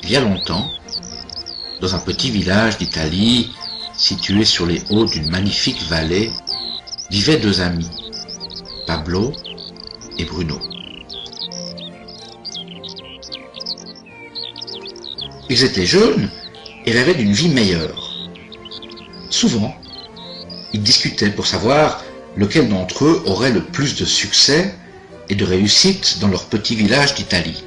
Il y a longtemps, dans un petit village d'Italie, situé sur les hauts d'une magnifique vallée, vivaient deux amis, Pablo et Bruno. Ils étaient jeunes et rêvaient d'une vie meilleure. Souvent, ils discutaient pour savoir lequel d'entre eux aurait le plus de succès et de réussite dans leur petit village d'Italie.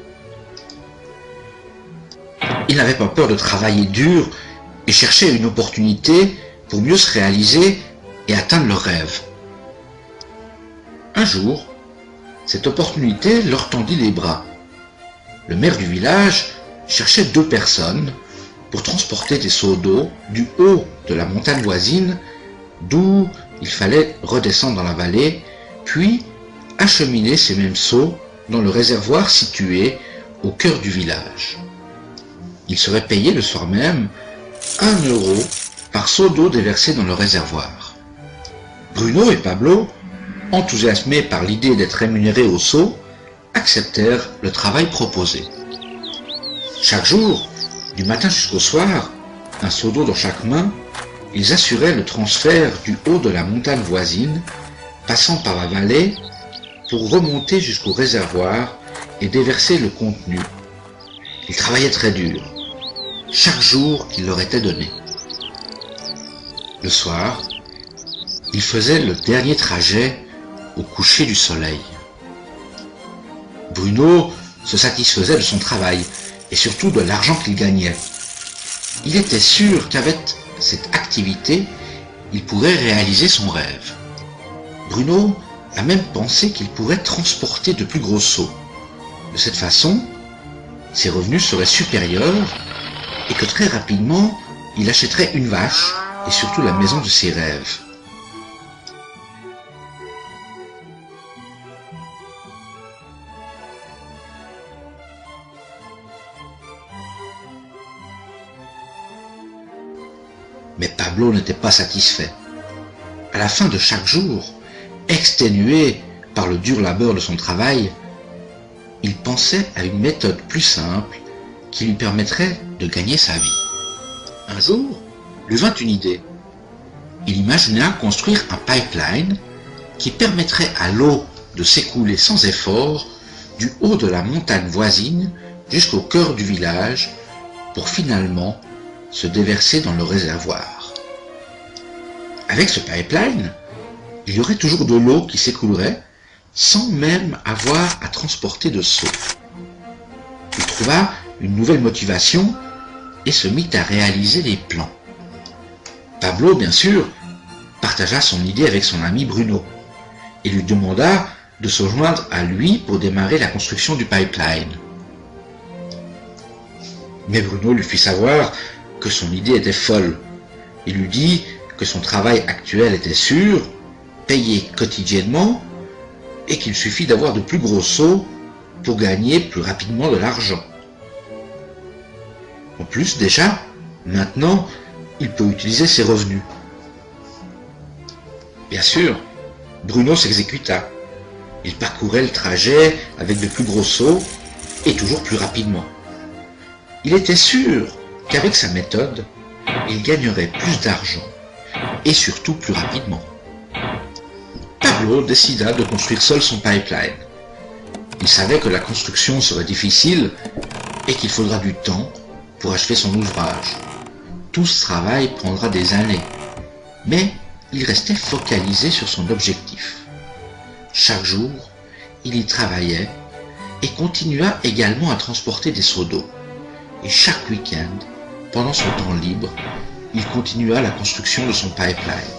Ils n'avaient pas peur de travailler dur et cherchaient une opportunité pour mieux se réaliser et atteindre leurs rêves. Un jour, cette opportunité leur tendit les bras. Le maire du village cherchait deux personnes pour transporter des seaux d'eau du haut de la montagne voisine, d'où il fallait redescendre dans la vallée, puis acheminer ces mêmes seaux dans le réservoir situé au cœur du village. Ils seraient payés le soir même 1 € par seau d'eau déversé dans le réservoir. Bruno et Pablo, enthousiasmés par l'idée d'être rémunérés au seau, acceptèrent le travail proposé. Chaque jour, du matin jusqu'au soir, un seau d'eau dans chaque main, ils assuraient le transfert du haut de la montagne voisine, passant par la vallée, pour remonter jusqu'au réservoir et déverser le contenu. Ils travaillaient très dur, chaque jour qu'il leur était donné. Le soir, ils faisaient le dernier trajet au coucher du soleil. Bruno se satisfaisait de son travail et surtout de l'argent qu'il gagnait. Il était sûr qu'avec cette activité, il pourrait réaliser son rêve. Bruno a même pensé qu'il pourrait transporter de plus gros seaux. De cette façon, ses revenus seraient supérieurs et que très rapidement, il achèterait une vache et surtout la maison de ses rêves. Mais Pablo n'était pas satisfait. À la fin de chaque jour, exténué par le dur labeur de son travail, il pensait à une méthode plus simple qui lui permettrait de gagner sa vie. Un jour, lui vint une idée. Il imagina construire un pipeline qui permettrait à l'eau de s'écouler sans effort du haut de la montagne voisine jusqu'au cœur du village pour finalement se déverser dans le réservoir. Avec ce pipeline, il y aurait toujours de l'eau qui s'écoulerait sans même avoir à transporter de seaux. Il trouva une nouvelle motivation et se mit à réaliser les plans. Pablo, bien sûr, partagea son idée avec son ami Bruno et lui demanda de se joindre à lui pour démarrer la construction du pipeline. Mais Bruno lui fit savoir que son idée était folle. Il lui dit que son travail actuel était sûr, payé quotidiennement, et qu'il suffit d'avoir de plus gros seaux pour gagner plus rapidement de l'argent. En plus, déjà, maintenant, il peut utiliser ses revenus. Bien sûr, Bruno s'exécuta. Il parcourait le trajet avec de plus gros seaux et toujours plus rapidement. Il était sûr qu'avec sa méthode, il gagnerait plus d'argent et surtout plus rapidement. Pablo décida de construire seul son pipeline. Il savait que la construction serait difficile et qu'il faudra du temps pour achever son ouvrage. Tout ce travail prendra des années, mais il restait focalisé sur son objectif. Chaque jour, il y travaillait et continua également à transporter des seaux d'eau. Et chaque week-end, pendant son temps libre, il continua la construction de son pipeline.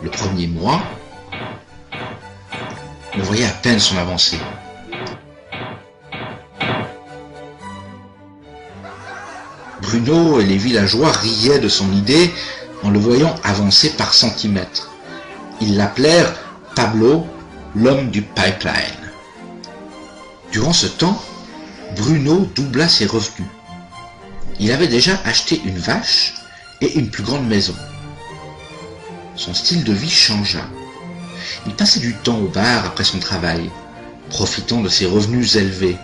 Le premier mois, on voyait à peine son avancée. Bruno et les villageois riaient de son idée en le voyant avancer par centimètres. Ils l'appelèrent Pablo, l'homme du pipeline. Durant ce temps, Bruno doubla ses revenus. Il avait déjà acheté une vache et une plus grande maison. Son style de vie changea. Il passait du temps au bar après son travail, profitant de ses revenus élevés,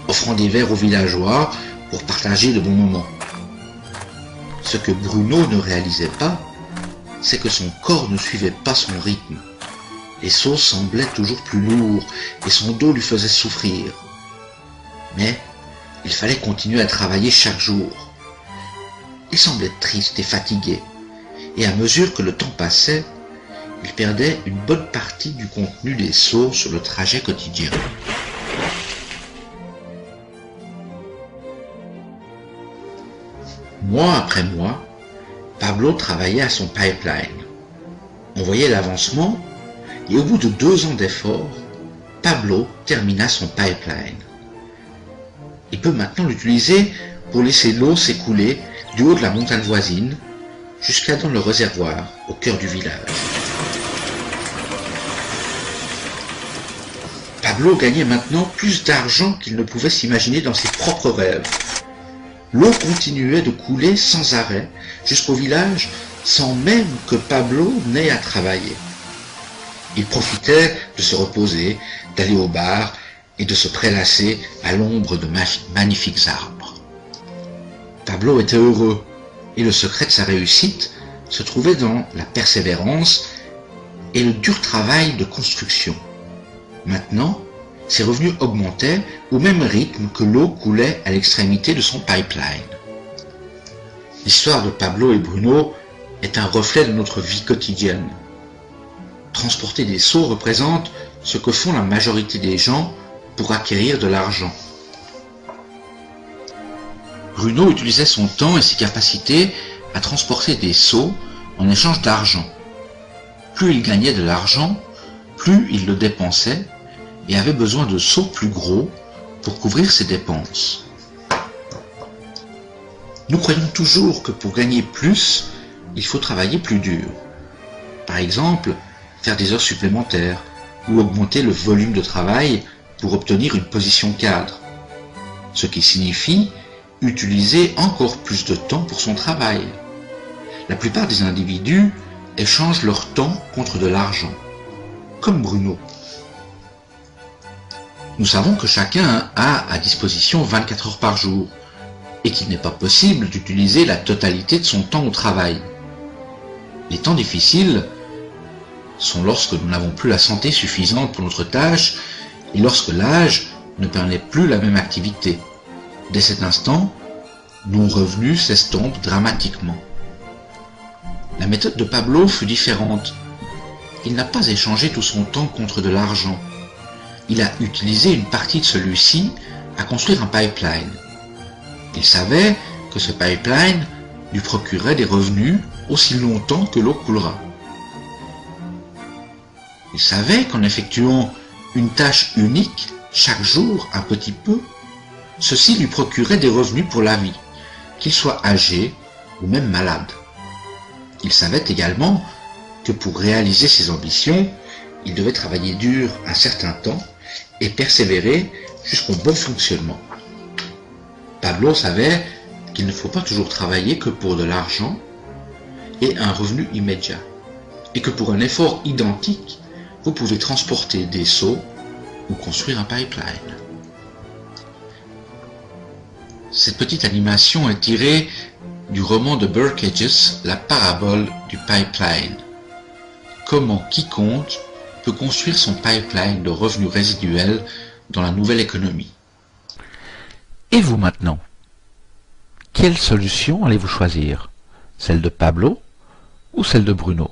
offrant des verres aux villageois pour partager de bons moments. Ce que Bruno ne réalisait pas, c'est que son corps ne suivait pas son rythme. Les sauts semblaient toujours plus lourds et son dos lui faisait souffrir. Mais il fallait continuer à travailler chaque jour. Il semblait triste et fatigué, et à mesure que le temps passait, il perdait une bonne partie du contenu des sauts sur le trajet quotidien. Mois après mois, Pablo travaillait à son pipeline. On voyait l'avancement, et au bout de 2 ans d'efforts, Pablo termina son pipeline. Il peut maintenant l'utiliser pour laisser l'eau s'écouler du haut de la montagne voisine jusqu'à dans le réservoir au cœur du village. Pablo gagnait maintenant plus d'argent qu'il ne pouvait s'imaginer dans ses propres rêves. L'eau continuait de couler sans arrêt jusqu'au village sans même que Pablo n'ait à travailler. Il profitait de se reposer, d'aller au bar et de se prélasser à l'ombre de magnifiques arbres. Pablo était heureux et le secret de sa réussite se trouvait dans la persévérance et le dur travail de construction. Maintenant, ses revenus augmentaient au même rythme que l'eau coulait à l'extrémité de son pipeline. L'histoire de Pablo et Bruno est un reflet de notre vie quotidienne. Transporter des seaux représente ce que font la majorité des gens pour acquérir de l'argent. Bruno utilisait son temps et ses capacités à transporter des seaux en échange d'argent. Plus il gagnait de l'argent, plus il le dépensait et avait besoin de seaux plus gros pour couvrir ses dépenses. Nous croyons toujours que pour gagner plus, il faut travailler plus dur. Par exemple, faire des heures supplémentaires ou augmenter le volume de travail pour obtenir une position cadre. Ce qui signifie utiliser encore plus de temps pour son travail. La plupart des individus échangent leur temps contre de l'argent, comme Bruno. Nous savons que chacun a à disposition 24 heures par jour et qu'il n'est pas possible d'utiliser la totalité de son temps au travail. Les temps difficiles sont lorsque nous n'avons plus la santé suffisante pour notre tâche et lorsque l'âge ne permet plus la même activité. Dès cet instant, nos revenus s'estompent dramatiquement. La méthode de Pablo fut différente. Il n'a pas échangé tout son temps contre de l'argent. Il a utilisé une partie de celui-ci à construire un pipeline. Il savait que ce pipeline lui procurerait des revenus aussi longtemps que l'eau coulera. Il savait qu'en effectuant une tâche unique, chaque jour un petit peu, ceci lui procurait des revenus pour la vie, qu'il soit âgé ou même malade. Il savait également que pour réaliser ses ambitions, il devait travailler dur un certain temps et persévérer jusqu'au bon fonctionnement. Pablo savait qu'il ne faut pas toujours travailler que pour de l'argent et un revenu immédiat, et que pour un effort identique, vous pouvez transporter des seaux ou construire un pipeline. Cette petite animation est tirée du roman de Burke Hedges, La parabole du pipeline. Comment quiconque peut construire son pipeline de revenus résiduels dans la nouvelle économie. Et vous maintenant? Quelle solution allez-vous choisir? Celle de Pablo ou celle de Bruno?